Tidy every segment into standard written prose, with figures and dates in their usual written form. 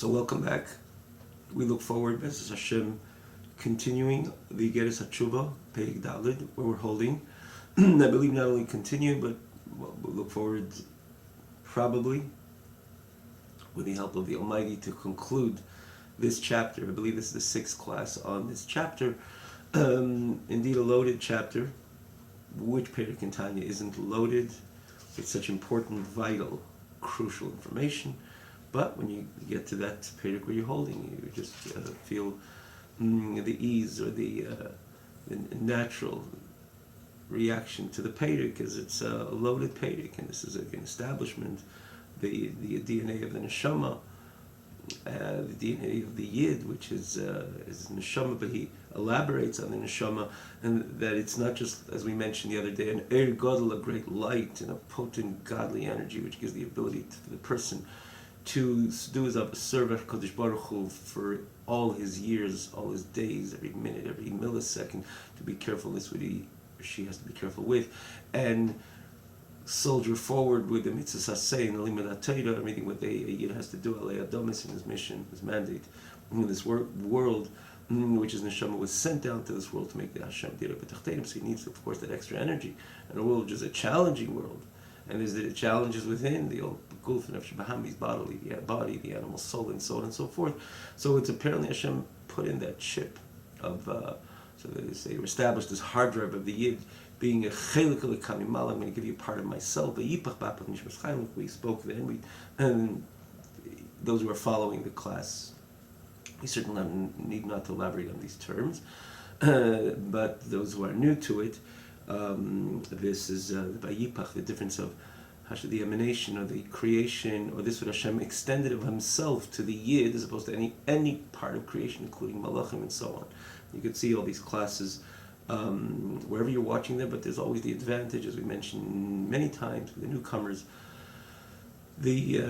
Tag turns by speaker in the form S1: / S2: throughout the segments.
S1: So welcome back. We look forward, B'ezras Hashem, continuing the Geras HaTshuva, Perek Daled, where we're holding. I believe not only continue, but we'll look forward, probably, with the help of the Almighty, to conclude this chapter. I believe this is the sixth class on this chapter. Indeed, a loaded chapter. Which Perek in Tanya isn't loaded with such important, vital, crucial information? But when you get to that Perek where you're holding, you just feel the ease or the natural reaction to the Perek, because it's a loaded Perek, and this is an establishment, the DNA of the neshama, the DNA of the Yid, which is neshama, but he elaborates on the neshama, and that it's not just, as we mentioned the other day, an er gadol, a great light, and a potent godly energy, which gives the ability for the person to do his serve Kodesh Baruch Hu for all his years, all his days, every minute, every millisecond, to be careful. This what he or she has to be careful with, and soldier forward with the mitzvahs hasei and the limud Torah, everything what a Yid has to do, alei adomis, in his mission, his mandate, in this world, which is neshama, was sent down to this world to make the Hashem dira b'tachtenim. So he needs, of course, that extra energy, and a world which is a challenging world. And there's the challenges within the old guf and nefesh bodily, the body, the animal soul, and so on and so forth. So it's apparently Hashem put in that chip of, so they established this hard drive of the Yid being a chelik l'kamimal. I'm going to give you a part of myself. We spoke then, and those who are following the class, we certainly need not to elaborate on these terms, but those who are new to it, this is the Vayipach, the difference of the emanation or the creation, or this what Hashem extended of Himself to the Yid as opposed to any part of creation, including Malachim and so on. You could see all these classes wherever you're watching them, but there's always the advantage, as we mentioned many times, with the newcomers. The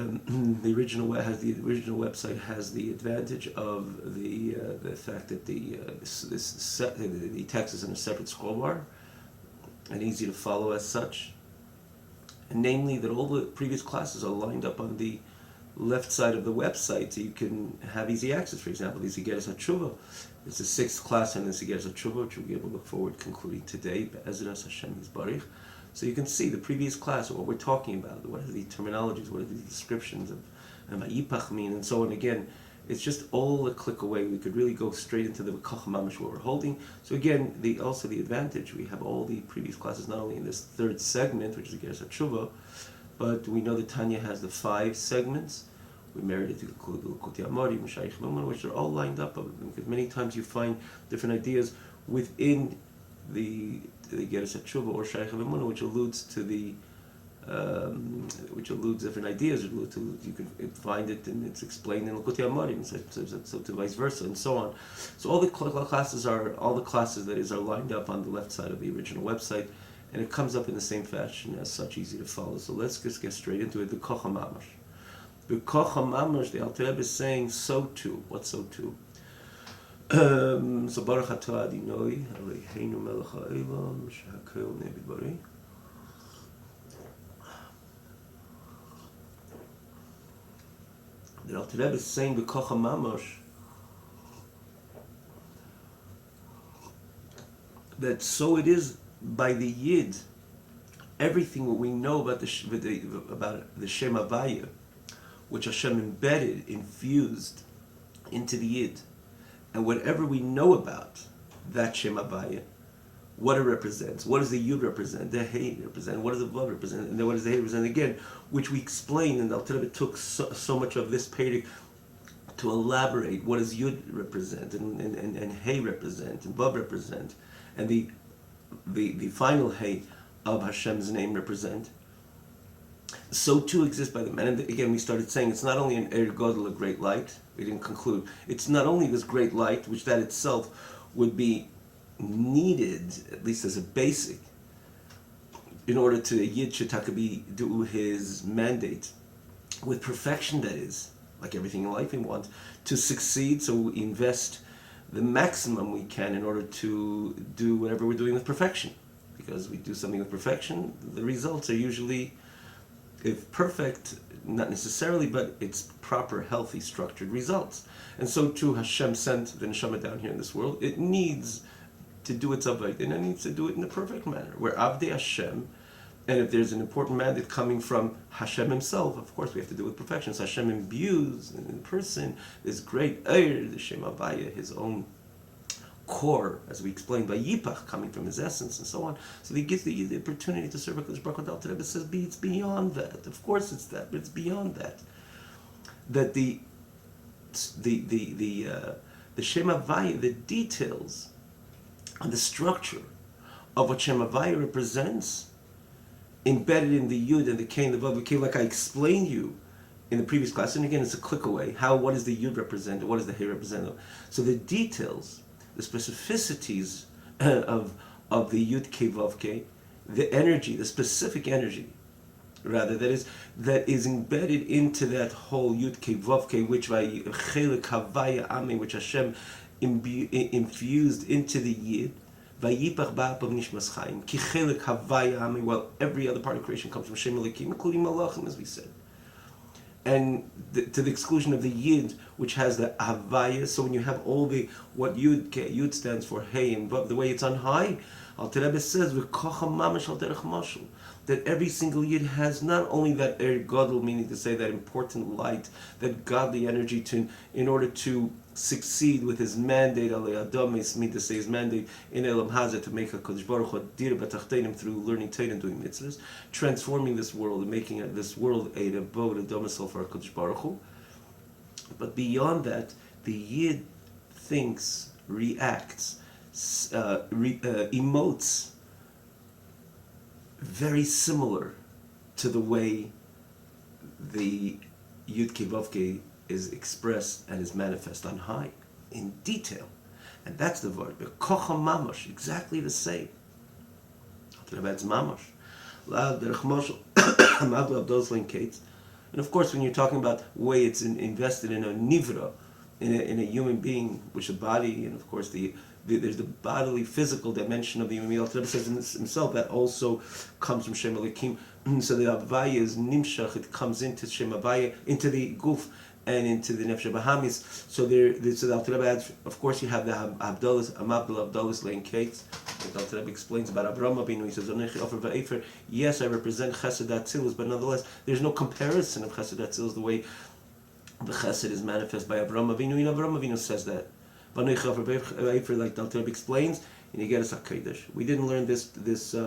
S1: original website has the advantage of the fact that the text is in a separate scroll bar and easy to follow as such, and namely that all the previous classes are lined up on the left side of the website, so you can have easy access. For example, this Geras HaTshuva, it's the sixth class on this Geras HaTshuva, which we'll be able to look forward to concluding today, B'ezras Hashem Yisbarich. So you can see the previous class, or what we're talking about, what are the terminologies, what are the descriptions of Vayipach mean, and so on. Again, it's just all a click away. We could really go straight into the V'koch Mamash, what we're holding. So again, also the advantage, we have all the previous classes, not only in this third segment, which is the Geras HaTshuva, but we know that Tanya has the 5 segments. We married it to include the Likutei Amorim, Mishayich Mumon, which are all lined up, because many times you find different ideas within the Geras HaTshuva or Shaykh Mumon, which alludes to the different ideas. You can find it, and it's explained in Likutei Amorim, so to vice versa, and so on. So all the classes are lined up on the left side of the original website, and it comes up in the same fashion, as such, easy to follow. So let's just get straight into it. The Koch HaMamash. The Koch HaMamash, the Alter Rebbe is saying, so too. What so too? So Baruch Atah Adonai, Eloheinu melech ha'olam, shehakel ne'eh b'barei. The Alter Rebbe is saying the Koch HaMamash, that so it is by the Yid, everything what we know about the Shem Havaya, which Hashem embedded, infused into the Yid, and whatever we know about that Shem Havaya, what it represents, what does the Yud represent, the Hey represent, what does the Vav represent, and then what does the Hey represent again, which we explained, and the Alter Rebbe took so much of this Perek to elaborate what does Yud represent, and Hey represent, and Vav represent, and the final Hey of Hashem's name represent. So too exists by the man. And again, we started saying it's not only an Er Gadol, a great light. We didn't conclude. It's not only this great light, which that itself would be needed, at least as a basic, in order to Yid Shetakabi do his mandate with perfection, that is, like everything in life we want, to succeed, so we invest the maximum we can in order to do whatever we're doing with perfection. Because we do something with perfection, the results are usually if perfect, not necessarily, but it's proper, healthy, structured results. And so too, Hashem sent the neshama down here in this world. It needs to do its avodah, and it needs to do it in a perfect manner. We're Avdei Hashem, and if there's an important mandate coming from Hashem himself, of course we have to do it with perfection. So Hashem imbues in the person this great the Shem Havaya, his own core, as we explained, by Yipach, coming from his essence and so on. So he gives the opportunity to serve HaKadosh Baruch Hu. The Alter Rebbe says it's beyond that. Of course it's that, but it's beyond that. That the Shem Havaya, the details and the structure of what Shem Havaya represents, embedded in the Yud and the Kei and the Vav, like I explained you in the previous class, and again it's a click away. What does the Yud represent? What does the Hey represent? So the details, the specificities of the Yud Kei Vav Kei, the energy, the specific energy, rather, that is embedded into that whole Yud Kei Vav Kei, which Hashem infused into the Yid. Vayipach ba'apav nishmas chaim ki chelik havaya ami, while every other part of creation comes from Shem Elokim, including malachim, as we said, and to the exclusion of the Yid, which has the havaya. So when you have all the what Yud stands for, hey and vav, the way it's on high, Alter Rebbe says v'kocha mamash al derech mashal, that every single Yid has not only that gadol, meaning to say that important light, that godly energy in order to succeed with his mandate, alei adam, mean to say his mandate in Elam Hazeh, to make HaKadosh Baruch Hu dir b'tachtenim, through learning Torah and doing mitzvahs, transforming this world and making this world a abode, a domicile for HaKadosh Baruch Hu. But beyond that, the Yid thinks, reacts, emotes very similar to the way the Yud Kei Vav Kei is expressed and is manifest on high, in detail. And that's the word. Kocha mamash, exactly the same. It's mamash. And of course, when you're talking about way it's invested in a nivra, in a human being, which a body, and of course there's the bodily, physical dimension of the human being. Alter Rebbe says in himself that also comes from Shem Elokim. So the Havaya is nimshach; it comes into Shem Havaya, into the guf, and into the Nefesh Bahamis. So so the Alter Rebbe adds, of course, you have the Abdullah, Abdullah laying cakes. The Alter Rebbe explains about Avraham Avinu. He says, yes, I represent Chesed Atzilus, but nonetheless, there's no comparison of Chesed Atzilus the way the Chesed is manifest by Avraham Avinu. And Avraham Avinu says that. Like the Alter Rebbe explains, and you get us HaKadosh. We didn't learn this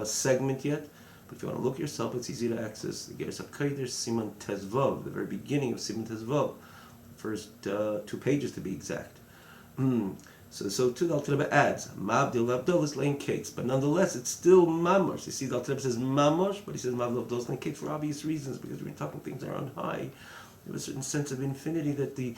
S1: segment yet, but if you want to look yourself, it's easy to access. The Geras HaKadosh, Siman Tezvav, the very beginning of Siman Tezvav, first 2 pages to be exact. So too, the Alter Rebbe adds, Ma'abdil Abdul is laying cakes, but nonetheless, it's still Mamosh. You see, the Alter Rebbe says Mamosh, but he says Ma'abdil Abdul is laying cakes for obvious reasons, because we're talking things that are on high. There was a certain sense of infinity that the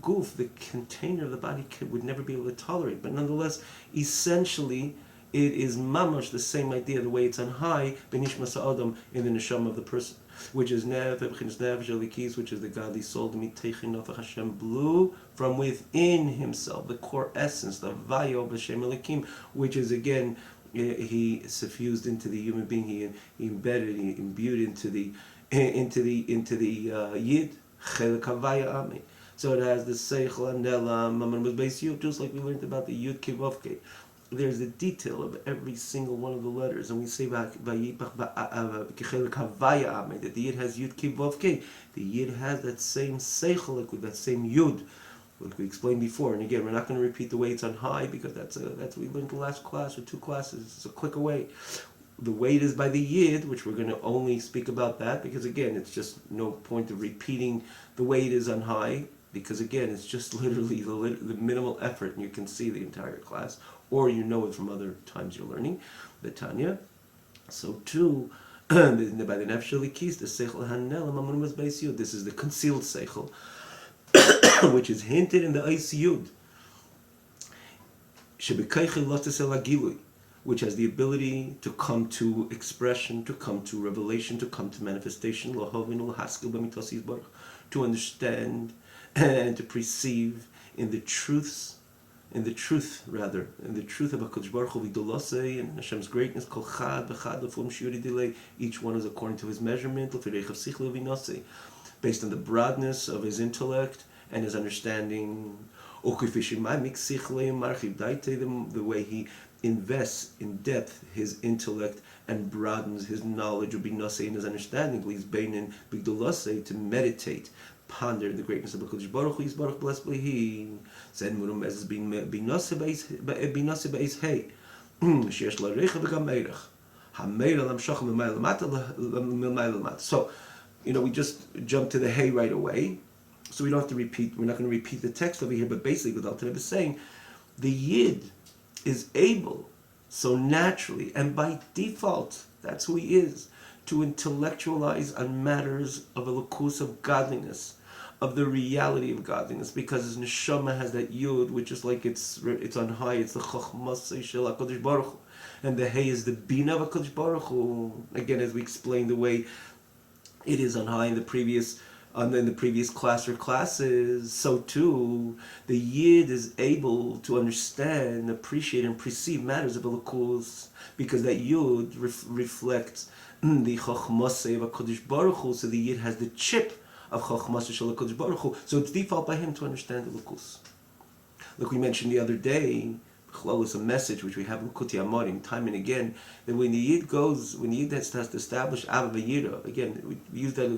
S1: goof, the container of the body, would never be able to tolerate. But nonetheless, essentially, it is mamash, the same idea, the way it's on high, benishmas ha'adam, in the neshama of the person, which is nev, which is the godly soul, the mitechin of Hashem, blew from within himself, the core essence, the vayo b'shem elikim, which is again, he suffused into the human being, he embedded, he imbued into the yid, chelik havaya ami. So it has the seichel and elam, just like we learned about the Yud Kei Vav Kei. There's the detail of every single one of the letters, and we say that the Yid has Yud Kei Vav Kei. The Yid has that same seichel, that same Yud, like we explained before. And again, we're not going to repeat the way it's on high, because that's we learned the last class or 2 classes. It's a click away. The way it is by the Yid, which we're going to only speak about that, because again, it's just no point of repeating the way it is on high, because again, it's just literally the minimal effort, and you can see the entire class, or you know it from other times you're learning the Tanya. So too, by the Nefesh Elikis, the Seichel Hanel Mamun was Beis Yud. This is the concealed Seichel, which is hinted in the Eis Yud, Shebekeichel Lotus El Agilui, which has the ability to come to expression, to come to revelation, to come to manifestation, to understand and to perceive in the truths in the truth of HaKadosh Baruch Hu v'dolosei, and Hashem's greatness, kol chad v'chad l'fum shiuri dilei, each one is according to his measurement, l'fireich sichli v'nosei, based on the broadness of his intellect and his understanding, the way he invests in depth his intellect and broadens his knowledge of binasei and his understanding, to meditate, ponder the greatness of HaKadosh Baruch Hu, Yisbarach blessed be He. Said Murum as being binasei beis hey, sheyesh larecha v'gam meirach, hameira lamshach m'mayla mata. So, we just jump to the hey right away, so we don't have to repeat. We're not going to repeat the text over here, but basically what Alter Rebbe is saying, the Yid is able, so naturally and by default, that's who he is, to intellectualize on matters of elokus, of godliness, of the reality of godliness, because his neshama has that yud, which is like it's on high, it's the chochmas shel HaKadosh Baruch Hu, and the hey is the bina of HaKadosh Baruch Hu. Again, as we explained the way it is on high in the previous class or classes, so too the yid is able to understand, appreciate, and perceive matters of elokus, because that yud reflects the chochmas of HaKadosh Baruch Hu. So the yid has the chip of chochmas shel HaKadosh Baruch Hu. So it's default by him to understand the elokus. Like we mentioned the other day, Chlal is a message which we have in Kuti Amorim time and again, that when the Yid has to establish Ava V'Yira, again, we use that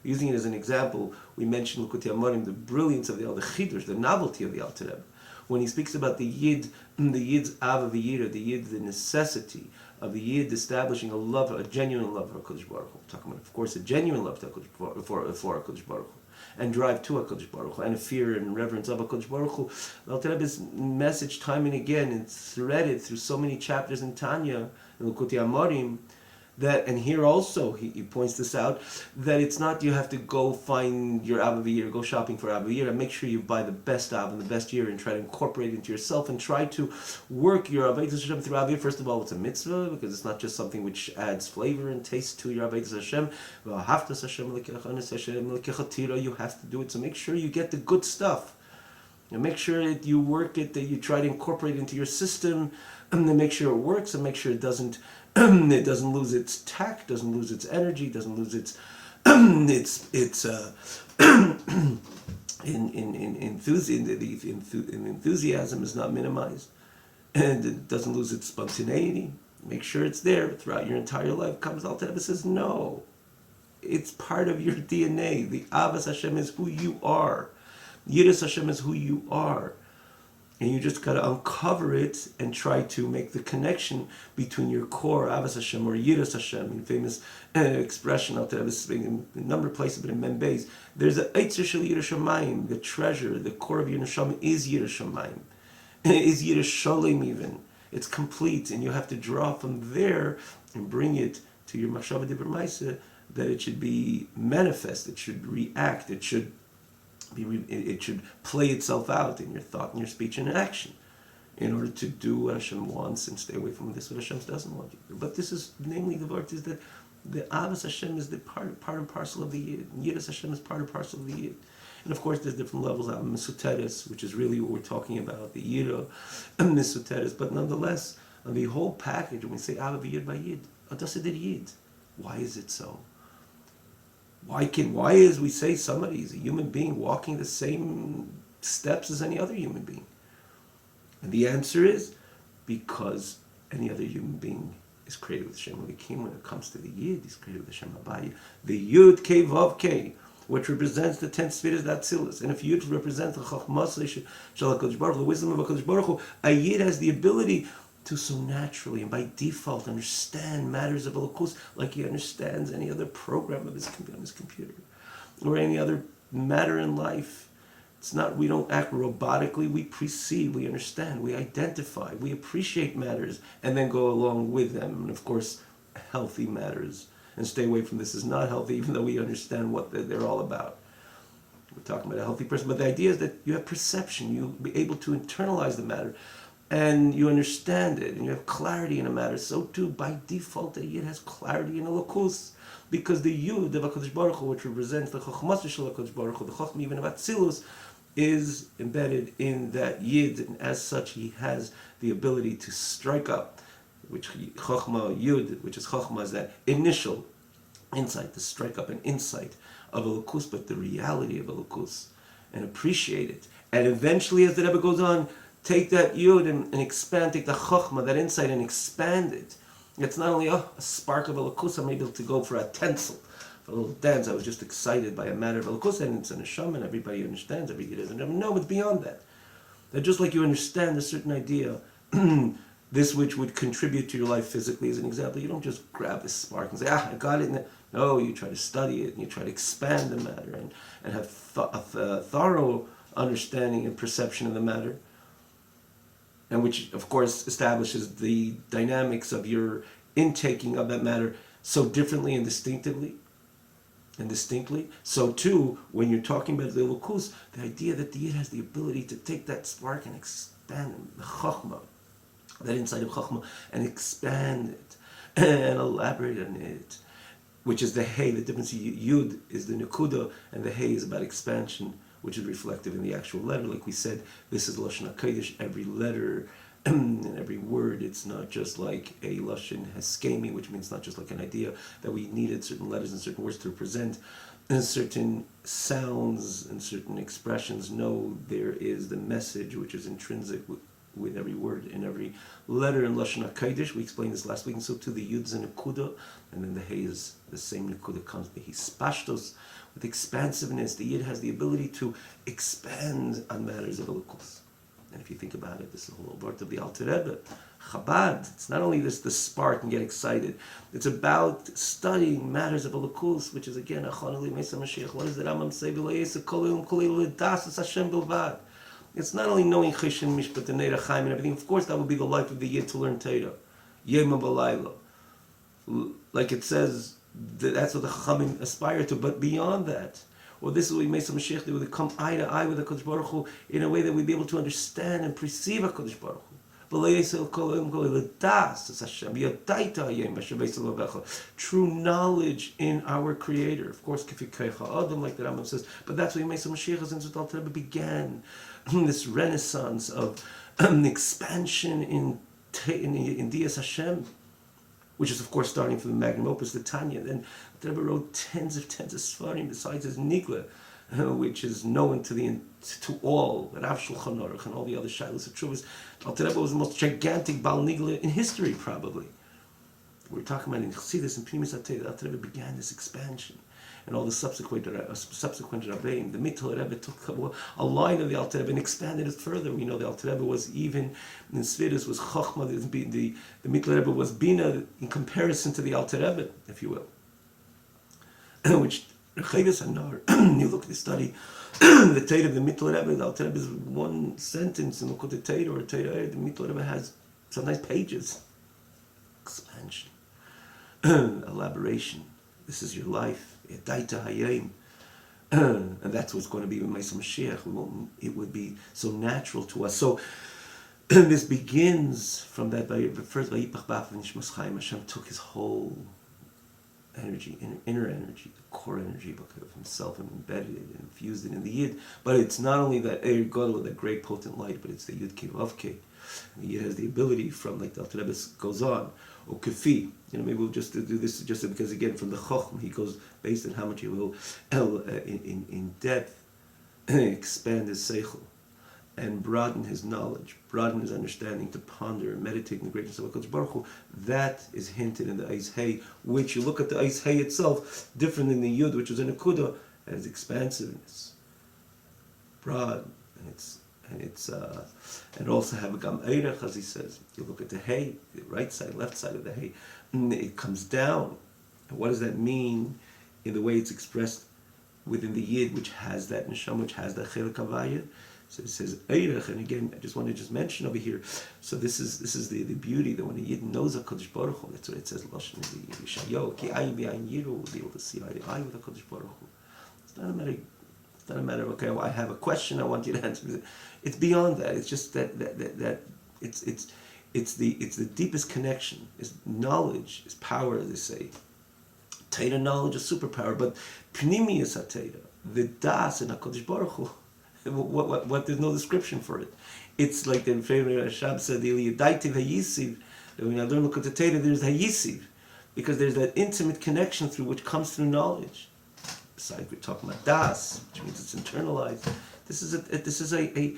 S1: using it as an example, we mentioned in Kuti Amorim the brilliance of the Chiddush, the novelty of the Alter Rebbe. When he speaks about the Yid's Ava V'Yira, the necessity of the Yid establishing a genuine love for HaKadosh Baruch Hu. We're talking about, of course, a genuine love for HaKadosh Baruch Hu, and drive to HaKadosh Baruch Hu, and a fear and reverence of HaKadosh Baruch Hu. The Alter Rebbe's message time and again, it's threaded through so many chapters in Tanya, in Likutei Amorim, that, and here also he points this out, that it's not you have to go find your Av V'Yir, go shopping for Av V'Yir, and make sure you buy the best Av and the best year and try to incorporate it into yourself and try to work your Avodas Hashem through Av V'Yir. First of all, it's a mitzvah, because it's not just something which adds flavor and taste to your Avodas Hashem. You have to do it, so make sure you get the good stuff. And make sure that you work it, that you try to incorporate it into your system, and then make sure it works, and make sure it doesn't lose its tact, doesn't lose its energy, doesn't lose its enthusiasm is not minimized, and it doesn't lose its spontaneity. Make sure it's there throughout your entire life. Comes Alter Rebbe says, no, it's part of your DNA. The Avas Hashem is who you are. Yiras Hashem is who you are. And you just got to uncover it and try to make the connection between your core, Avas Hashem, or Yiras Hashem, famous expression out there, this in a number of places, but in Membeis, there's a Eitzer Shel Yiras Shamayim, the treasure, the core of your neshama is Yiras Shamayim, is Yiras Sholem even. It's complete, and you have to draw from there and bring it to your Machshava Dibur Maaseh, that it should be manifest, it should react, it should play itself out in your thought and your speech and action, in order to do what Hashem wants and stay away from this what Hashem doesn't want you to do. But this is, namely, the word is that the Avas Hashem is the part and parcel of the Yid. Yiras Hashem is part and parcel of the Yid. And of course, there's different levels of Mesuteres, which is really what we're talking about, the Yira and Mesuteres. But nonetheless, on the whole package, when we say Ava V'Yid by Yid, Adasidir Yid, why is it so? Why is we say somebody is a human being walking the same steps as any other human being? And the answer is because any other human being is created with Shem Elikim. When it comes to the Yid, he's created with Shem Abayit. The Yud Kei Vav Kei, which represents the 10 spheres, that Atzilus. And if Yud represents the Chachmas Shel HaKadosh Baruch Hu, the wisdom of HaKadosh Baruch Hu, a Yid has the ability to so naturally and by default understand matters of Elokus like he understands any other program of his computer or any other matter in life. It's not, we don't act robotically, we perceive, we understand, we identify, we appreciate matters and then go along with them. And of course, healthy matters. And stay away from this is not healthy, even though we understand what they're all about. We're talking about a healthy person, but the idea is that you have perception, you'll be able to internalize the matter, and you understand it, and you have clarity in a matter. So too, by default, the Yid has clarity in Elokus, because the Yud of HaKadosh Baruch Hu, which represents the Chochmas Shel HaKadosh Baruch Hu, the Chochma even of Atzilus, is embedded in that Yid, and as such he has the ability to strike up, which Chochma Yud, which is Chochma, is that initial insight, to strike up an insight of Elokus, but the reality of Elokus, and appreciate it. And eventually, as the Rebbe goes on, take that Yud and expand, take the Chochma, that insight, and expand it. It's not only a spark of Elokus, I'm able to go for a tinsel, for a little dance. I was just excited by a matter of Elokus, and it's an Neshama, and everybody understands, everybody doesn't. No, it's beyond that. That just like you understand a certain idea, this which would contribute to your life physically, as an example, you don't just grab this spark and say, I got it. No, you try to study it, and you try to expand the matter, and have a thorough understanding and perception of the matter, and which, of course, establishes the dynamics of your intaking of that matter so differently and distinctively. So too, when you're talking about the Elokus, the idea that the Yid has the ability to take that spark and expand the Chochmah, that inside of Chochmah, and expand it, and elaborate on it, which is the Hey. The difference, Yud is the Nekuda, and the Hey is about expansion, which is reflective in the actual letter. Like we said, this is Lashon HaKodesh, every letter and every word. It's not just like a Lashon Heskemi, which means not just like an idea, that we needed certain letters and certain words to represent and certain sounds and certain expressions. No, there is the message which is intrinsic with every word in every letter in Lashon HaKodesh. We explained this last week, and so too the Yud's a Nekuda, and then the Hey is the same Nekuda comes the Hispashtos, with expansiveness. The Yid has the ability to expand on matters of Elokus. And if you think about it, this is the whole word of the Alter Rebbe, Chabad. It's not only this the spark and get excited. It's about studying matters of Elokus, which is again, Achon Mesa Mashiach. What does the Rambam say? It's not only knowing Cheshen Mishpat and Neira Chaim and everything. Of course, that would be the life of the Yid, to learn Torah, Yema B'Layla. Like it says, that's what the Chachamim aspire to. But beyond that, or this is what we made some Mashiach, they would come eye to eye with the Kodesh Baruch Hu in a way that we'd be able to understand and perceive a Kodesh Baruch Hu. True knowledge in our Creator. Of course, like the Rambam says, but that's what Yemei Mashiach, since the Alter Rebbe began this renaissance of expansion in Dias Hashem, which is, of course, starting from the magnum opus, the Tanya. Then the Rebbe wrote tens of Sfarim, besides his Nigla, which is known to all, Rav Shulchan Aruch and all the other Shilas of Truvas. Alter Rebbe was the most gigantic Baal Nigla in history, probably. We're talking about in Chassidus and Pnimis HaTorah. Alter Rebbe began this expansion, and all the subsequent Rabbeim. The Mittel Rebbe took a line of the Alter Rebbe and expanded it further. We know the Alter Rebbe was even in Svidus was Chochma. The Mittel Rebbe was Bina in comparison to the Alter Rebbe, if you will. Which Rechavis Hanar, you look at the study, the Torah of the Mittel Rebbe. The Alter Rebbe is one sentence in the Torah or Torah. The Mittel Rebbe has sometimes pages. Expansion, elaboration. This is your life. And that's what's going to be with Ma'aseh Mashiach. It would be so natural to us. So this begins from that. First, Hashem took his whole energy, inner energy, the core energy of himself, and embedded it and infused it in the Yid. But it's not only that Eir Gadol, that great potent light, but it's the Yud Kei Vav Kei. The Yid has the ability from, like the Alter Rebbe goes on, or Kefi. Maybe we'll just do this just because, again, from the Chochmah, he goes based on how much he will in depth expand his Seichel and broaden his knowledge, broaden his understanding, to ponder and meditate in the greatness of HaKadosh Baruch Hu. That is hinted in the Eis Hey, which you look at the Eis Hey itself, different than the Yud, which is a Nekuda, has expansiveness, broad, and also have a Gam Eirech, as he says. You look at the Hey, the right side, left side of the Hey, it comes down. And what does that mean in the way it's expressed within the Yid, which has that Neshama, which has that Chelik Havaya? So it says Eirech, and again, I just want to just mention over here. So this is the beauty that when a Yid knows HaKadosh Baruch Hu, that's what it says. Lashon Yishayahu, Ki ayin v'ayin yiru, be able to see eye to eye with HaKadosh Baruch Hu. It's not a matter of, okay, well, I have a question, I want you to answer. It's beyond that. It's just that it's the deepest connection. It's knowledge, is power, as they say. Torah knowledge is superpower, but Pnimius HaTorah, the Das in HaKadosh Baruch Hu, What? There's no description for it. It's like the favorite Rashab said, that when I learn Likkutei Torah, there's hayisiv, because there's that intimate connection through which comes through knowledge. Besides, we're talking about das, which means it's internalized. This is a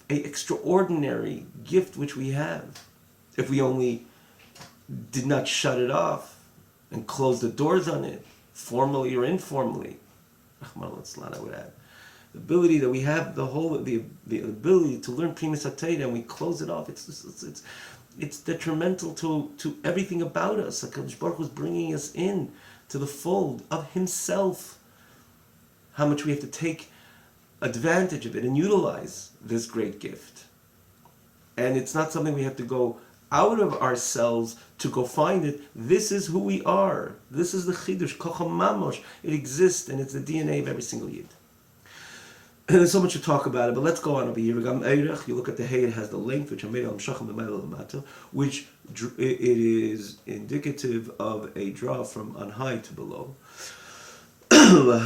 S1: extraordinary gift which we have. If we only did not shut it off and close the doors on it, formally or informally, I would add. The ability that we have, the ability to learn Primus HaTorah, and we close it off. It's detrimental to everything about us. HaKadosh Baruch Hu is bringing us in to the fold of Himself. How much we have to take advantage of it and utilize this great gift. And it's not something we have to go out of ourselves to go find it. This is who we are. This is the Chidush, Kocham Mamosh. It exists, and it's the DNA of every single Yid. And there's so much to talk about it, but let's go on over here. You look at the hay, it has the length, which it is indicative of a draw from on high to below. To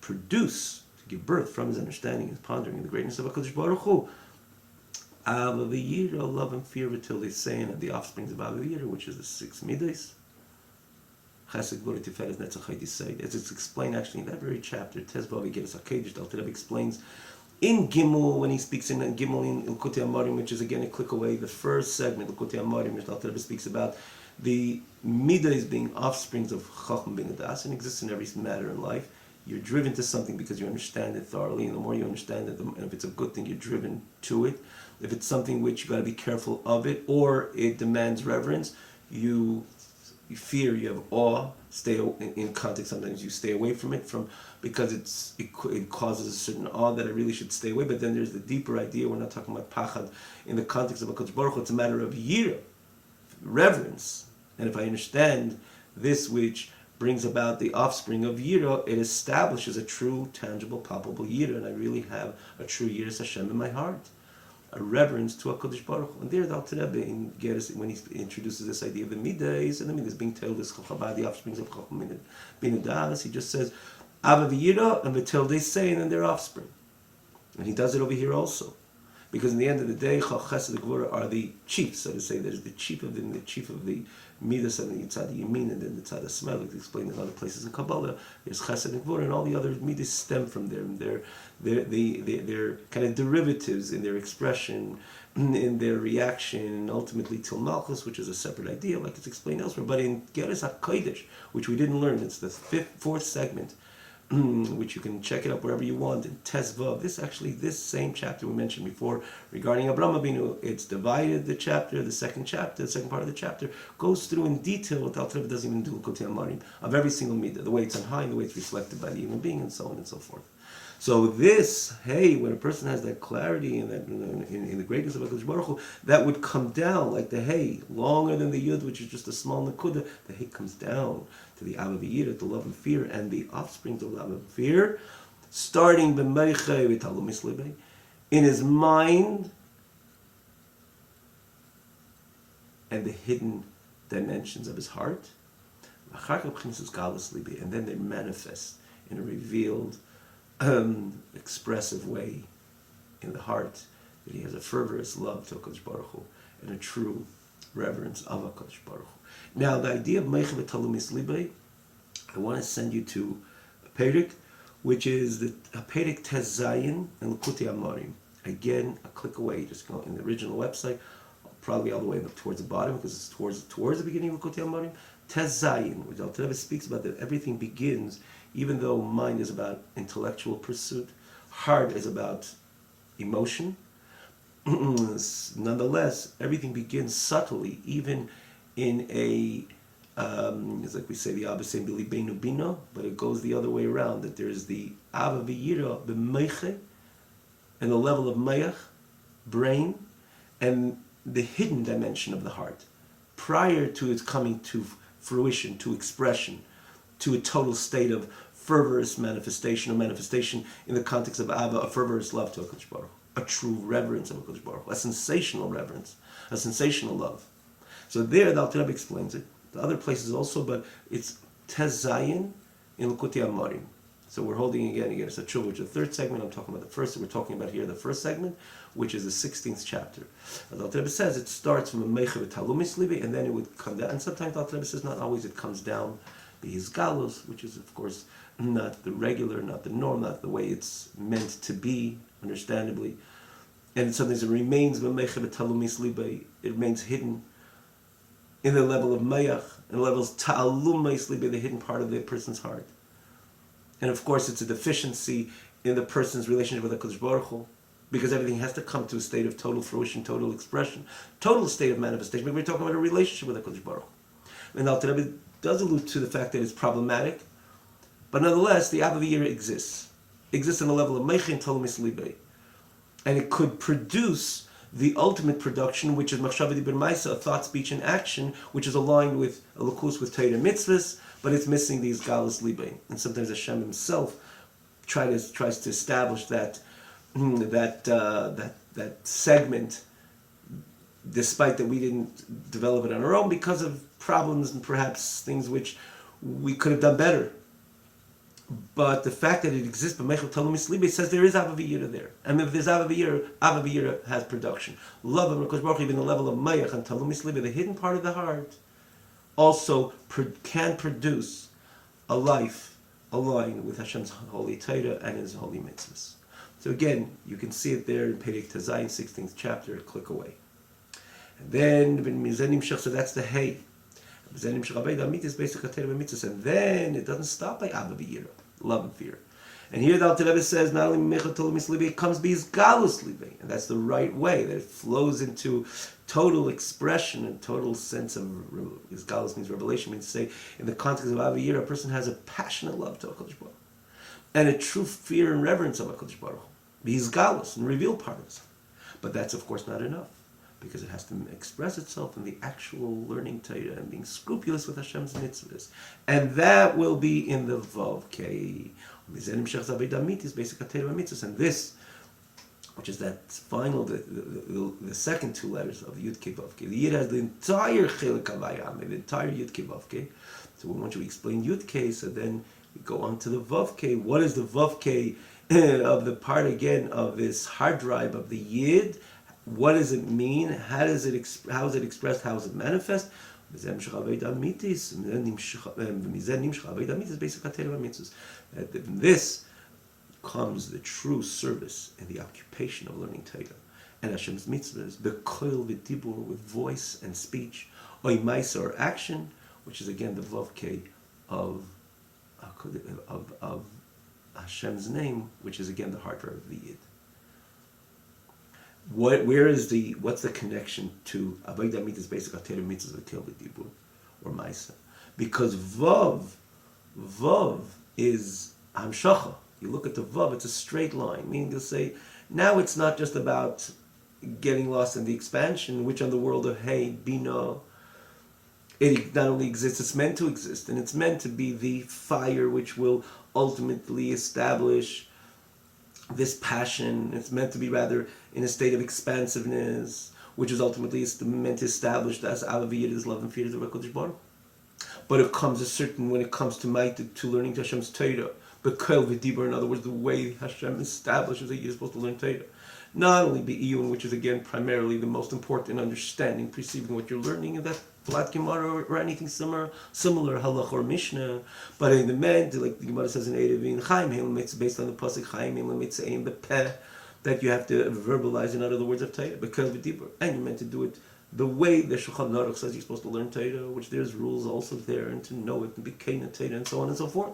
S1: produce, to give birth from his understanding, his pondering, and the greatness of HaKadosh Baruch Hu. Love and fear until they say, and the offsprings of Avavira, which is the 6 midas. As it's explained actually in that very chapter, Tezvav Geras HaKodesh, the Alter Rebbe explains in Gimel, when he speaks in Gimel in Likkutei Amarim, which is again a click away, the first segment, Likkutei Amarim, which the Alter Rebbe speaks about the midas being offsprings of Chacham Bin Das, and exists in every matter in life. You're driven to something because you understand it thoroughly, and the more you understand it, and if it's a good thing, you're driven to it. If it's something which you got to be careful of it, or it demands reverence, you fear, you have awe. Stay in context. Sometimes you stay away from it, because it causes a certain awe that I really should stay away. But then there's the deeper idea. We're not talking about pachad in the context of HaKadosh Baruch Hu. It's a matter of yira, reverence. And if I understand this, which brings about the offspring of yira, it establishes a true, tangible, palpable yira, and I really have a true yiras Hashem in my heart. A reverence to HaKadosh Baruch Hu. And there the Alter Rebbe in Geras, when he introduces this idea of the midas, and the midas being told as Chabad, the offsprings of Chacham Bin Das, he just says, Ava v'yira, and v'til they say, and then their offspring. And he does it over here also. Because in the end of the day, Chal Chesed and Gvura are the chiefs, so to say. There's the chief of the midas and the Yitzad Yamin, and then the Yitzad Smel, like explained in other places in Kabbalah. There's Chesed and Gvura, and all the other midas stem from there. And they're kind of derivatives in their expression, in their reaction, and ultimately till Malchus, which is a separate idea, like it's explained elsewhere. But in Geras HaKodesh, which we didn't learn, it's the fourth segment, which you can check it up wherever you want, in Tezvav. This same chapter we mentioned before regarding Abraham Avinu, it's divided, the second part of the chapter goes through in detail what the Alter Rebbe doesn't even do Likkutei Amarim, of every single midah, the way it's on high and the way it's reflected by the human being, and so on and so forth. So this, when a person has that clarity and that in the greatness of HaKadosh Baruch Hu, that would come down like the hay, longer than the yud, which is just a small nakuda. The hay comes down to the avaviyira, the love and fear, and the offsprings of love and fear, starting in his mind and the hidden dimensions of his heart, and then they manifest in a revealed, expressive way in the heart, that he has a fervorous love to HaKadosh Baruch Hu and a true reverence of HaKadosh Baruch Hu. Now, the idea of Meicha v'Talumis Libei, I want to send you to a Perek, which is the Perek Tez Zayin and Likkutei Amarim. Again, a click away. Just go in the original website, probably all the way up towards the bottom, because it's towards the beginning of Likkutei Amarim. Tez Zayin, which Alter Rebbe speaks about, that everything begins. Even though mind is about intellectual pursuit, heart is about emotion, nonetheless, everything begins subtly, even in a, it's like we say, the Abba Bili Beinu Bino, but it goes the other way around, that there's the Ava V'yira, B'meiche, and the level of Meyach, brain, and the hidden dimension of the heart, prior to its coming to fruition, to expression, to a total state of fervorous manifestation, or manifestation in the context of Ava, a fervorous love to HaKadosh Baruch Hu, a true reverence of HaKadosh Baruch Hu, a sensational reverence, a sensational love. So there, the Alter Rebbe explains it. The other places also, but it's Tez Zayin in Likkutei Amarim. So we're holding again, it's a tshuva, which is the third segment. I'm talking about the first. We're talking about here the first segment, which is the 16th chapter. As Alter Rebbe says, it starts from a meicha v'talumis libi, and then it would come down. And sometimes Alter Rebbe says, not always, it comes down the hisgalus, which is of course not the regular, not the norm, not the way it's meant to be, understandably. And sometimes it remains meicha v'talumis libi. It remains hidden in the level of mayach, in the levels ta'alum libi, the hidden part of the person's heart. And of course, it's a deficiency in the person's relationship with HaKadosh Baruch Hu, because everything has to come to a state of total fruition, total expression, total state of manifestation. But we're talking about a relationship with HaKadosh Baruch Hu. And Alter Rebbe does allude to the fact that it's problematic, but nonetheless, the Abba V'Yira exists on the level of Meichin Tolumis Libei. And it could produce the ultimate production, which is Machshava Dibur Maisa, a thought, speech, and action, which is aligned with a Lukus, with Torah mitzvahs, but it's missing these Galus Libei. And sometimes Hashem himself tries to establish that segment, despite that we didn't develop it on our own because of problems and perhaps things which we could have done better. But the fact that it exists, B'meichel Talumis Libe, says there is Abba V'Yira there. And if there's Abba V'Yira has production. Love of HaKadosh Baruch Hu, even the level of Mayach and Talumis Libe, the hidden part of the heart, also can produce a life aligned with Hashem's holy Torah and His holy mitzvahs. So again, you can see it there in Perek Tezayin, 16th chapter, click away. And then, so that's the hay. And then it doesn't stop by Abba V'Yira, love and fear. And here the Alter Rebbe says, not only it comes be galus libe, and that's the right way, that it flows into total expression and total sense of, galus means revelation, means to say, in the context of Abba V'Yira, a person has a passionate love to HaKadosh Baruch Hu, and a true fear and reverence of HaKadosh Baruch Hu. He's galus and reveal part of himself. But that's of course not enough, because it has to express itself in the actual learning Torah and being scrupulous with Hashem's mitzvahs. And that will be in the Vav Kei. And this, which is that final, the second two letters of Yud Kei Vav Kei. The Yid has the entire Chelik Havayam, the entire Yud Kei Vav Kei. So once we explain Yud Kei, so then we go on to the Vav Kei. What is the Vav Kei of the part again of this hard drive of the Yid? What does it mean? How is it expressed? How is it manifest? In this comes the true service and the occupation of learning Torah and Hashem's mitzvahs, the koil v'dibur, with voice and speech, oy maisa, or action, which is again the vav kei of Hashem's name, which is again the heart drive of the Yid. What's the connection to Avodah Mitzvahs, basic Torah mitzvahs, Kel v'dibur, or Maisa? Because Vav is Hamshacha. You look at the Vav, it's a straight line, meaning to say, now it's not just about getting lost in the expansion, which on the world of Hey, Bina, it not only exists, it's meant to exist, and it's meant to be the fire which will ultimately establish this passion. It's meant to be rather in a state of expansiveness, which is ultimately meant to establish as Abba V'Yira's love and fear of HaKadosh Baruch Hu. But it comes when it comes to learning Hashem's Torah, B'Kel V'Dibur, in other words, the way Hashem establishes that you're supposed to learn Torah. Not only Be'iyun, which is again primarily the most important understanding, perceiving what you're learning in that flat Gemara or anything similar halach or Mishnah, but in the men, like the Gemara says in Erevin, Chaim Heim, it's based on the pasuk Chaim Heim Mitzayim Bepeh, that you have to verbalize in other words of Torah, B'Kel V'Dibur, and you're meant to do it the way the Shulchan Aruch says you're supposed to learn Torah, which there's rules also there, and to know it, and be Kena Torah, and so on and so forth.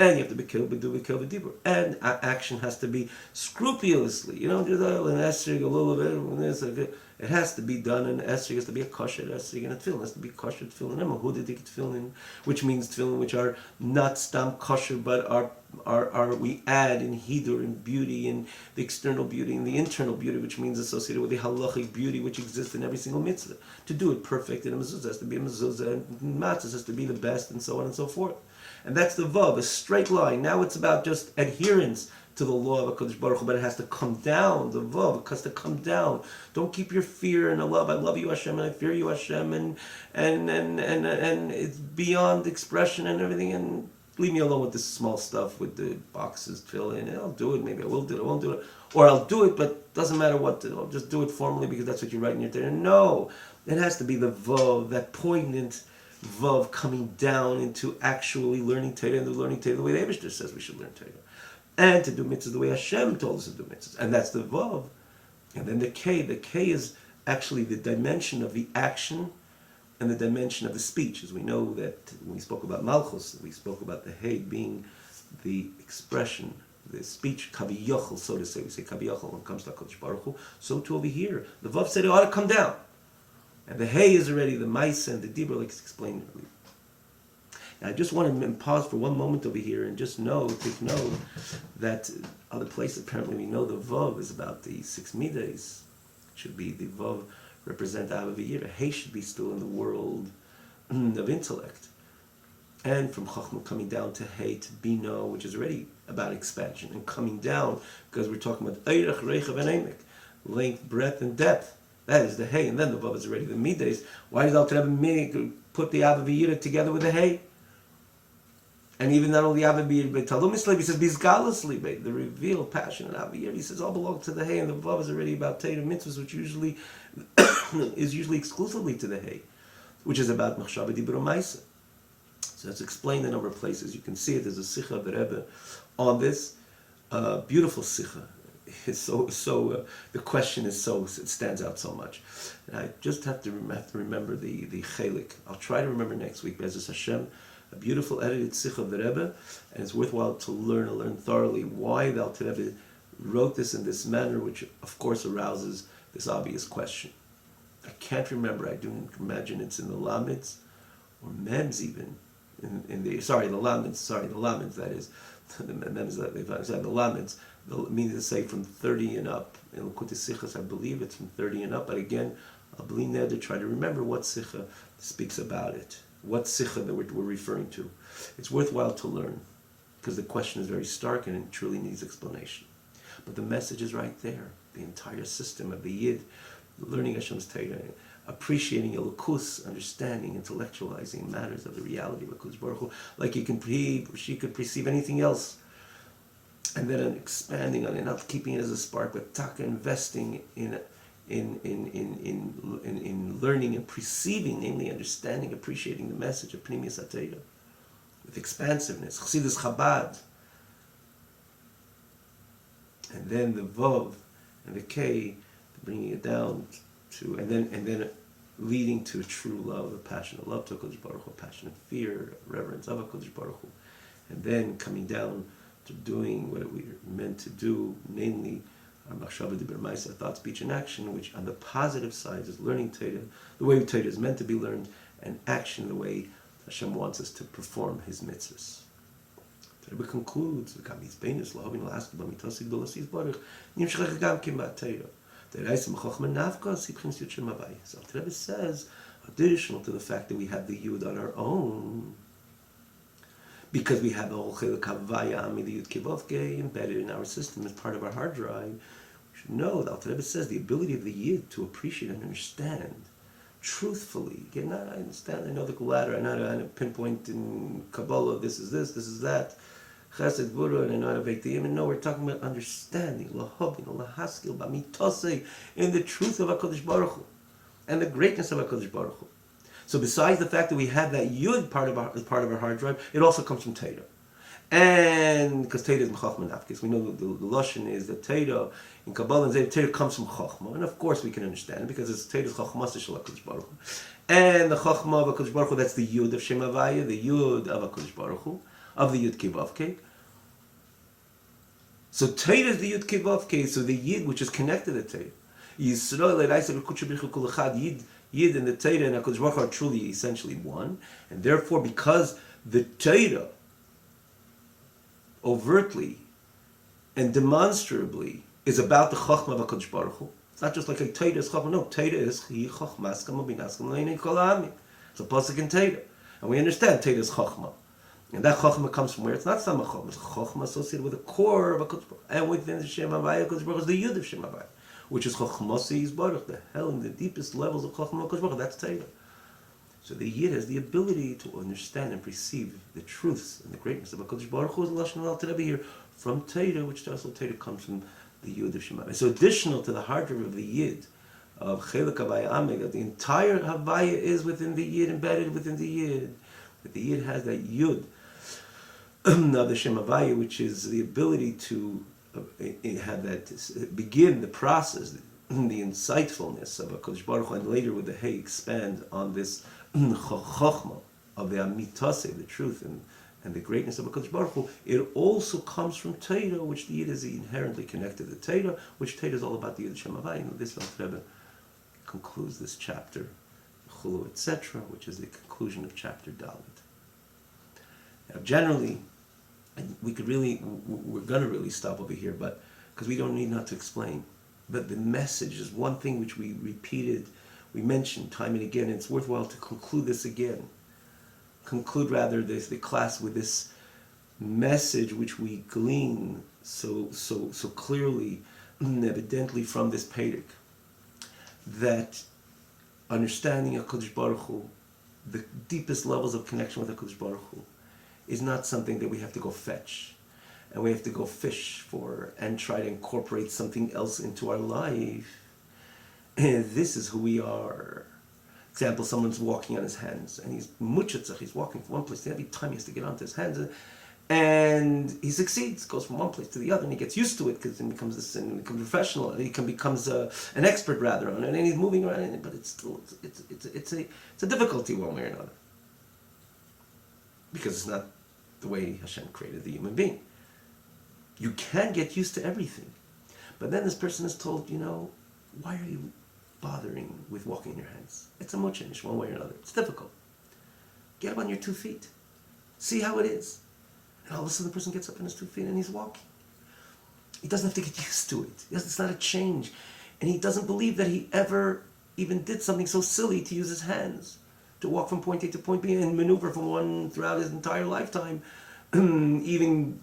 S1: And you have to be killed, do deeper. And action has to be scrupulously. You don't do that in esrog a little bit. It has to be done in esrog. It has to be a kosher esrog, and a tefillin has to be kosher tefillin. And mahudidik tefillin, which means tefillin which are not stam kosher, but are we add in hidur, in beauty, in the external beauty, in the internal beauty, which means associated with the halachic beauty which exists in every single mitzvah. To do it perfect in a mezuzah has to be a mezuzah, and matzah has to be the best, and so on and so forth. And that's the Vav, a straight line. Now it's about just adherence to the law of HaKadosh Baruch Hu, but it has to come down, the Vav, it has to come down. Don't keep your fear and a love. I love you, Hashem, and I fear you, Hashem, and it's beyond expression and everything, and leave me alone with this small stuff with the boxes fill in. I'll do it. Maybe I will do it. I won't do it. Or I'll do it, but doesn't matter what. I'll just do it formally because that's what you write in your Torah. No, it has to be the vav, that poignant vav coming down into actually learning Torah and learning Torah the way the Eibishter says we should learn Torah. And to do mitzvahs the way Hashem told us to do mitzvahs. And that's the vav. And then the K is actually the dimension of the action and the dimension of the speech. As we know that when we spoke about Malchus, we spoke about the Hey being the expression, the speech, Kaviyochel, so to say. We say Kaviyochel when it comes to HaKadosh Baruch Hu. So too over here. The Vav said it ought to come down. And the Hey is already the Maisa and the Dibur, like it's explained earlier. Now I just want to pause for one moment over here and just take note that other places apparently we know the Vav is about the 6 Midas. It should be the Vav represent Av V'Yira. Hey should be still in the world of intellect. And from Chachma coming down to Hey to Bino, which is already about expansion, and coming down, because we're talking about Eirach, Reichav, and Emek, length, breadth, and depth. That is the Hey, and then the Vav is already the Midas. Why does Alter Rebbe put the Av V'Yira together with the Hey? And even not only Av V'Yira, but Talumisli, he says Bizgalasli, the revealed passion in Av V'Yira. He says all belong to the Hey, and the Vav is already about Torah mitzvahs, which usually is usually exclusively to the Hey, which is about Machshava Dibur Maisa. So that's explained in a number of places. You can see it. There's a sikha of the Rebbe on this. Beautiful sikha. It's so the question is it stands out so much. And I just have to remember the chelik. I'll try to remember next week. Be'ezus Hashem, a beautiful edited sikha of the Rebbe, and it's worthwhile to learn thoroughly why the Alter Rebbe wrote this in this manner, which of course arouses this obvious question. I can't remember. I do imagine it's in the Lamids or Mems even. In the Lamids, that is. The Mems, the Lamids, meaning to say from 30 and up. In L'Kutei Sichos, I believe it's from 30 and up. But again, I'll be there to try to remember what Sikha speaks about it. What Sikha that we're referring to. It's worthwhile to learn, because the question is very stark and it truly needs explanation. But the message is right there. The entire system of the Yid, learning Hashem's Torah, appreciating Elokus, understanding, intellectualizing matters of the reality of HaKadosh Baruch Hu, like she could perceive anything else, and then expanding on it, not keeping it as a spark, but taka investing in learning and perceiving, namely understanding, appreciating the message of Pnimius HaTorah with expansiveness, Chassidus Chabad, and then the Vav and the K, bringing it down to, and then leading to a true love, a passionate love to HaKadosh Baruch Hu, passionate fear, reverence of HaKadosh Baruch Hu, and then coming down to doing what we're meant to do, namely our machshava dibur ma'aseh, thought, speech, and action, which on the positive side is learning Torah, the way Torah is meant to be learned, and action the way Hashem wants us to perform His mitzvahs. The Rebbe concludes, the Rebbe says, additional to the fact that we have the Yud on our own, because we have the whole Chelek Havaya Ami, the Yud Kivovke, embedded in our system as part of our hard drive, we should know that the Rebbe says the ability of the Yid to appreciate and understand truthfully. Again, I understand, I know the ladder, I know how to pinpoint in Kabbalah, this is that. Chesed Vura, and I know how to make the image. No, we're talking about understanding, lahovin, lahaskil, bamitose, in the truth of HaKadosh Baruch Hu, and the greatness of HaKadosh Baruch Hu. So besides the fact that we have that Yud part of our hard drive, it also comes from Torah. And because Torah is Mechachma Nafkis, we know the Lashon is that Torah, in Kabbalah and Zayt, Torah comes from Chachma. And of course we can understand it, because it's Torah's Chachma Shel HaKadosh Baruch Hu. And the Chachma of HaKadosh Baruch Hu, that's the Yud of Shem Havaya, the Yud of HaKadosh Baruch Hu, of the Yud Kivavke. So Torah is the Yud Kivavke, so the Yid which is connected to Torah. Yisrael Elaysa V'Kudsha B'Richu Kol Echad, Yid and the Torah and HaKadosh Baruch Hu are truly essentially one. And therefore, because the Torah overtly and demonstrably is about the Chachma of HaKadosh Baruch Hu. It's not just like a Torah is Chachma. No, Torah is Hi Chachmaskam Ubinaskam Le'nei Kol Ha'ami. It's a pasuk in Torah. And we understand Torah is Chachma. And that Chachma comes from where? It's not some Chachma. It's Chachma associated with the core of HaKadosh Baruch Hu. And within the Shem Havaya, HaKadosh Baruch Hu is the Yud of Shem Havaya, which is Chachmasi Yisbarach, the hell in the deepest levels of Chachma HaKadosh Baruch Hu. That's Torah. So the Yid has the ability to understand and perceive the truths and the greatness of HaKadosh Baruch Hu, is the Lashon Al Terebe here, from Torah, which also Torah comes from the Yud of Shema. So additional to the hardware of the Yid, of Chelek Havaya Ameg, that the entire Havaya is within the Yid, embedded within the Yid. But the Yid has that Yud of the Shem Havaya, which is the ability to have that, begin the process, the insightfulness of HaKadosh Baruch Hu, and later with the Hey expand on this Chochma of the Amitase, the truth and the greatness of HaKadosh Baruch Hu. It also comes from Torah, which the Yid is inherently connected to Torah, which Torah is all about the Yid Shem Havaya. And this Rebbe concludes this chapter, Chulu, etc., which is the conclusion of chapter Dalet. Now, generally, we're going to really stop over here, but because we don't need not to explain. But the message is one thing which we mentioned time and again, and it's worthwhile to conclude this again. Conclude rather the class with this message which we glean so clearly and evidently from this Pedic, that understanding HaKadosh Baruch Hu, the deepest levels of connection with HaKadosh Baruch Hu, is not something that we have to go fetch and we have to go fish for and try to incorporate something else into our life. And this is who we are. Example, someone's walking on his hands and he's muchatzach, he's walking from one place to every time he has to get onto his hands, and he succeeds, goes from one place to the other, and he gets used to it because he becomes professional, and he becomes an expert rather on it, and he's moving around, but it's still it's a difficulty one way or another, because it's not the way Hashem created the human being. You can get used to everything, but then this person is told, why are you bothering with walking in your hands? It's a mochenish one way or another. It's difficult. Get up on your 2 feet. See how it is. And all of a sudden the person gets up on his 2 feet and he's walking. He doesn't have to get used to it. It's not a change. And he doesn't believe that he ever even did something so silly to use his hands to walk from point A to point B and maneuver from one throughout his entire lifetime, even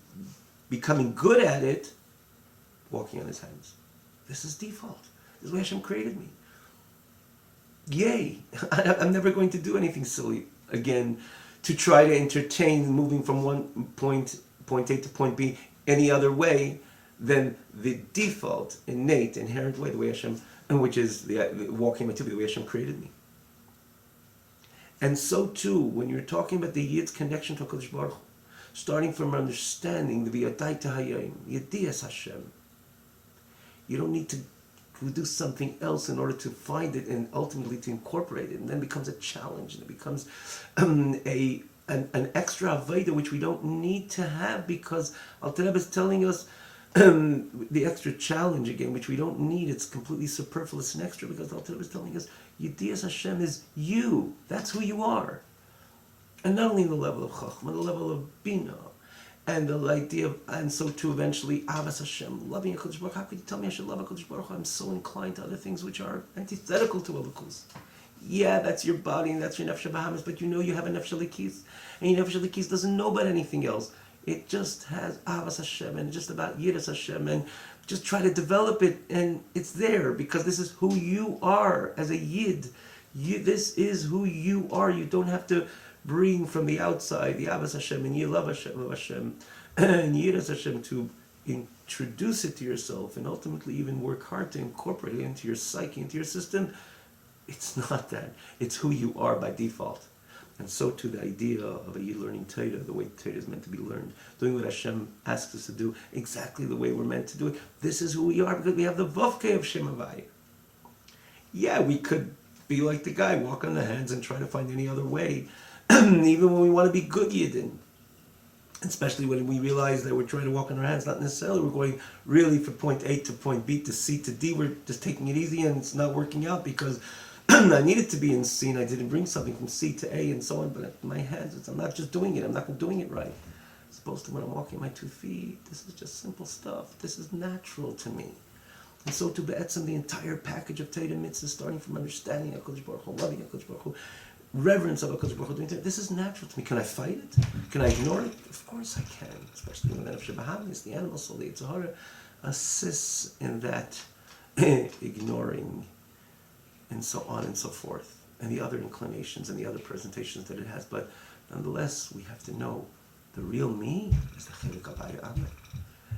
S1: becoming good at it, walking on his hands. This is default. This is the way Hashem created me. Yay! I'm never going to do anything silly again to try to entertain moving from one point A to point B any other way than the default, innate, inherent way, the way Hashem, which is the walking the way Hashem created me. And so too, when you're talking about the Yid's connection to HaKadosh Baruch Hu, starting from understanding the V'yadai Tahayim, Yediyas Hashem, you don't need to do something else in order to find it and ultimately to incorporate it, and then it becomes a challenge, and it becomes an extra avodah which we don't need to have, because Alter Rebbe is telling us the extra challenge again, which we don't need. It's completely superfluous and extra, because Alter Rebbe is telling us Yediyas Hashem is you. That's who you are, and not only in the level of Chachma, the level of Bina. And the idea of, and so too eventually, Avas Hashem, loving HaKadosh Baruch Hu. How could you tell me I should love HaKadosh Baruch Hu? I'm so inclined to other things which are antithetical to Elokus. Yeah, that's your body and that's your Nefesh Bahamas, but you have a Nefesh Elikis, and your Nefesh Elikis doesn't know about anything else. It just has Avas Hashem and just about Yiras Hashem, and just try to develop it, and it's there because this is who you are as a Yid. This is who you are. You don't have to bring from the outside the Avas Hashem and Yilav Hashem and Yiras Hashem to introduce it to yourself and ultimately even work hard to incorporate it into your psyche, into your system. It's not that. It's who you are by default. And so too the idea of a Yid learning Torah, the way Torah is meant to be learned, doing what Hashem asks us to do, exactly the way we're meant to do it. This is who we are because we have the Vavke of Shem Havaya. Yeah, we could be like the guy, walk on the hands and try to find any other way, even when we want to be good Yidden. Especially when we realize that we're trying to walk on our hands, not necessarily we're going really from point A to point B to C to D, we're just taking it easy and it's not working out because I needed to be in C and I didn't bring something from C to A and so on, but at my hands, I'm not just doing it, I'm not doing it right. As opposed to when I'm walking my 2 feet, this is just simple stuff, this is natural to me. And so to Be'etzim, the entire package of Torah mitzvahs, starting from understanding HaKadosh Baruch Hu, loving HaKadosh Baruch Hu, reverence of HaKadosh Baruch Hu, this is natural to me. Can I fight it? Can I ignore it? Of course I can, especially when the Nefesh Bahamis, the animal soul, the Yetzer Hara, assists in that ignoring and so on and so forth. and the other inclinations and the other presentations that it has. But nonetheless, we have to know the real me is the Chelik Havaya Amen.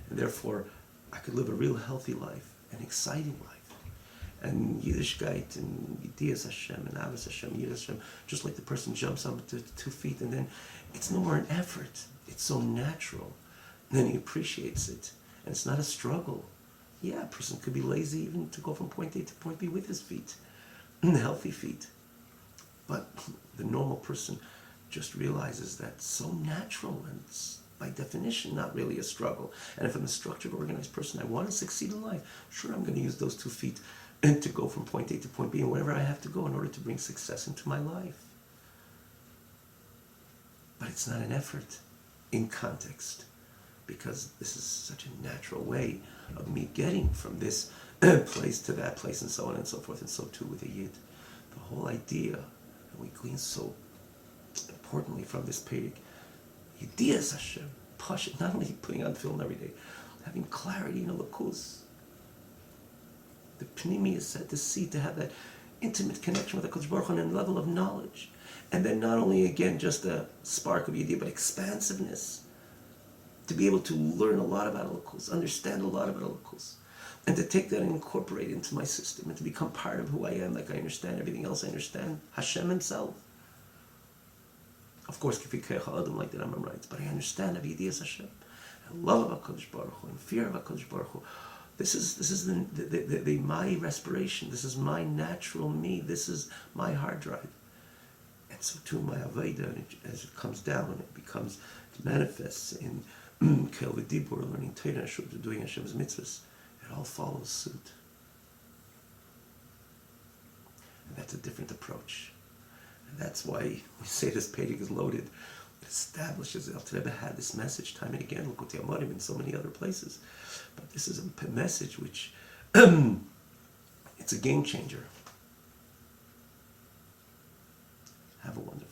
S1: And therefore, I could live a real healthy life, an exciting life. And Yiddishkeit and Yiddias Hashem and Avos Hashem, Yiddish Hashem, just like the person jumps up to 2 feet and then it's no more an effort. It's so natural. And then he appreciates it. And it's not a struggle. Yeah, a person could be lazy even to go from point A to point B with his feet, healthy feet. But the normal person just realizes that's so natural and it's by definition not really a struggle. And if I'm a structured, organized person, I want to succeed in life, sure, I'm going to use those 2 feet and to go from point A to point B and wherever I have to go in order to bring success into my life. But it's not an effort in context, because this is such a natural way of me getting from this place to that place and so on and so forth, and so too with a Yid. The whole idea that we glean so importantly from this page, Yiddias Hashem, Pasha, not only putting on film every day, having clarity in a lakus. The Pnimi is said to see, to have that intimate connection with the Kodesh Baruch Hu and a level of knowledge. And then not only, again, just a spark of Yiddiya, but expansiveness. To be able to learn a lot about Elokus, understand a lot about Elokus, and to take that and incorporate it into my system, and to become part of who I am, like I understand everything else. I understand Hashem himself. Of course, Kifikecha Adam, like the Rambam writes, but I understand of Yiddias Hashem, and love of HaKadosh Baruch Hu, and fear of HaKadosh Baruch Hu. This is the my respiration. This is my natural me. This is my hard drive. And so too my Aveda, as it comes down, it manifests in Kel V'Dibur, learning Torah, doing Hashem's mitzvahs. It all follows suit. And that's a different approach. And that's why we say this page is loaded. It establishes it. Alter Rebbe had this message time and again, L'Kutei Amorim, in so many other places. But this is a message which, it's a game changer. Have a wonderful